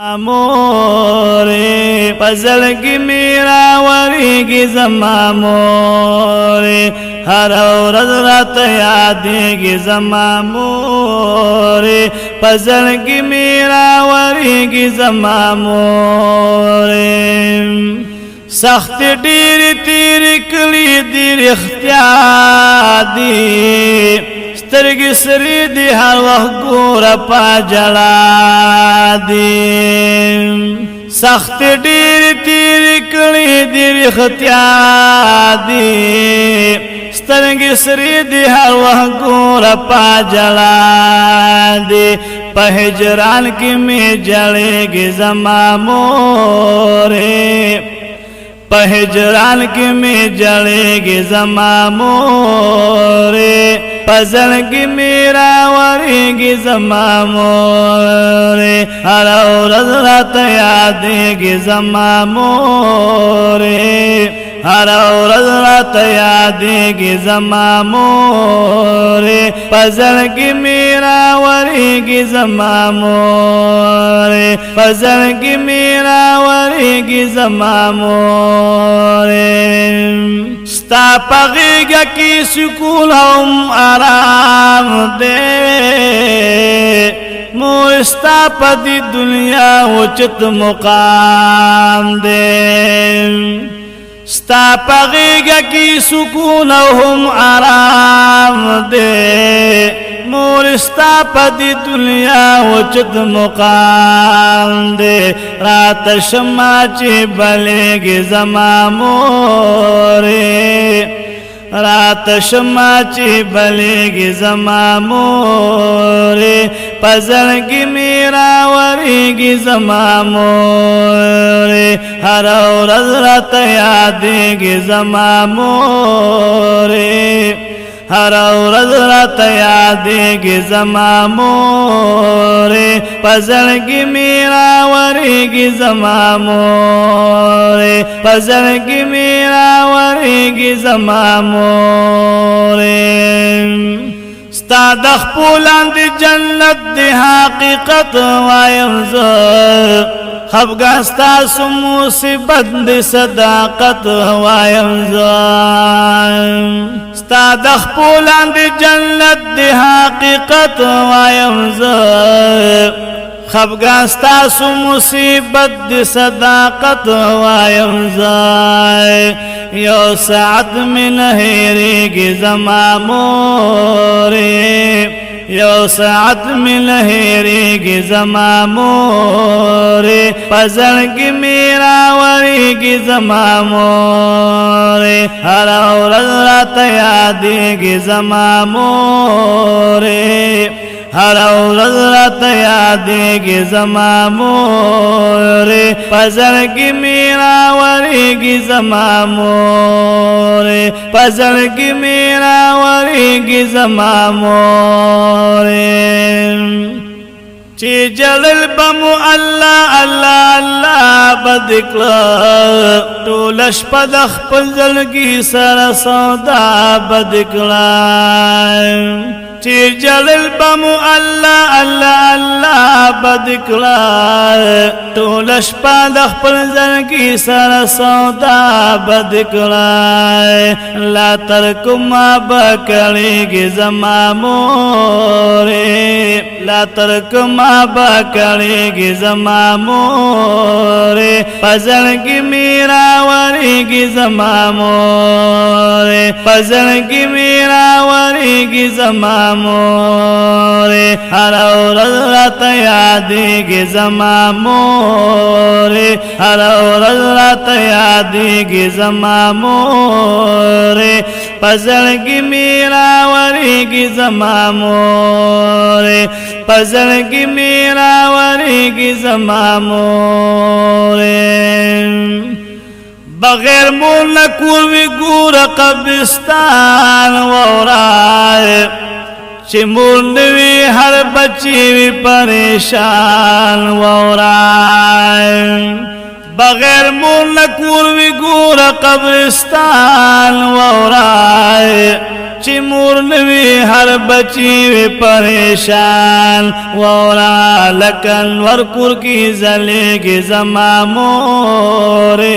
مورې پزړګي میرا ورېږي زما مورې هر ورځ راته یادېږي زما مورې پزړګي میرا ورېږي زما مورې سخت ډېر تیر کړي دي رښتیا دي سترګې سرې دي هر وخت ګوره په ژړا دي سخت ډېر تیر کړي دي رښتیا دي سترګې سرې دي هر وخت ګوره په ژړا دي په هجران کې مې ژړېږي زما مورې په هجران کې مې ژړېږي زما مورې په زړګي مې راورېږي زما مورې هر ورځ راته یادېږي زما مورې هر ورځ راته یادېږي زما مورې په زړګي مې راورېږي زما مورې په زړګي مې راورېږي زما مورې ستا په غېږه کې سکون هم آرام دی مور ستا په دې دنیا اوچت مقام دی ستا په غېږه کې سکون هم آرام دی مور ستا په دې دنیا اوچت مقام دی راته شمع چې بلېږي زما مورې راته شمع چې بلېږي زما مورې په زړګي مې راورېږي زما مورې هر ورځ راته یادېږي زما مورې هر ورځ راته یادېږي زما مورې په زړګي مې راورېږي زما مورې په زړګي مې راورېږي زما مورې ستا د خپو لاندې جنت دی حقیقت وایم زه خفګان ستاسو مصیبت دی صداقت وایم زه ستا د خپو لاندې جنت دی حقیقت وایم زه خفګان ستاسو مصیبت دی صداقت وایم زه یو ساعت مې نه هېرېږي زما مورې یو ساعت مې نه هېرېږي زما مورې په زړګي مې راورېږي زما مورې هره ورځ راته یادېږي زما مورې هره ورځ راته یادېږي زما مورې په زړګي مې راورېږي زما مورې په زړګي مې راورېږي زما مورې چې جلل بمو الله الله الله بد کړه ټوله شپه د خپل زړګي سره سودا بد کړه چې جلل بمو الله الله الله بد کړه ټوله شپه د خپل زړګي سره سودا بد کړه لا تر کومه به کړېږي زما مورې لا تر کومه به کړېږي زما مورې په زړګي مې راورېږي زما مورې په زړګي مې راورېږي زما مورې هره ورځ راته یادېږي زما مورې هره ورځ راته یادېږي زما مورې په زړګي مې راورېږي زما مورې په زړګي مې راورېږي زما مورې بغیر مور نه کور وي ګوره قبرستان وورای چې مور نه وي هر بچی وي پریشان وورای بغیر مور نه کور وي ګوره قبرستان وورای چی مور نوی ہر بچی وی پریشان وورا لکن ورکور کی زلیگی زما مورے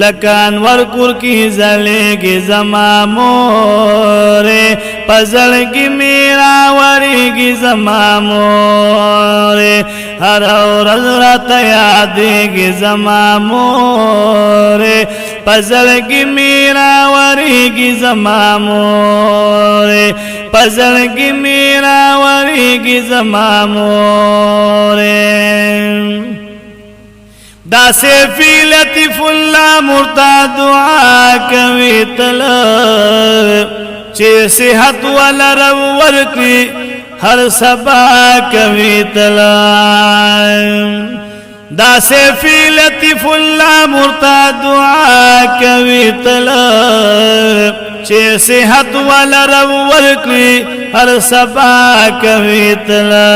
لکن ورکور کی زلیگی زما مورے پزلگی میرا وریگی زما مورے ہر ورځ راته یادېږي زما مورې پزړګي میرا وریږي زما مورې پزړګي میرا وریږي زما مورې دا سیفی لطیف اللہ مرتا دعا کوي تل چې صحت ولر ورکړي ہر سبا کوي تلا دا سیفی لطیف اللہ مرتا دعا کوي تلا چې صحت ولر ورکړي ہر سبا کوي تلا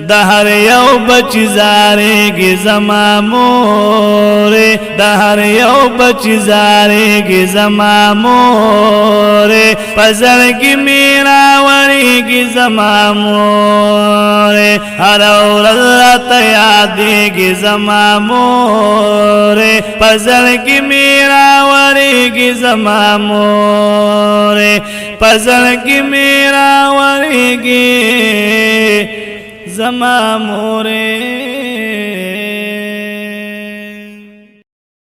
دهر یو بچی زاریگی زما مورے دهر یو بچی زاریگی زما مورے پزرگی میرا وریگی زما مورے ہر ورځ راته یادېږي زما مورے پزرگی میرا وریگی زما مورے پزرگی میرا وریگی زما مورے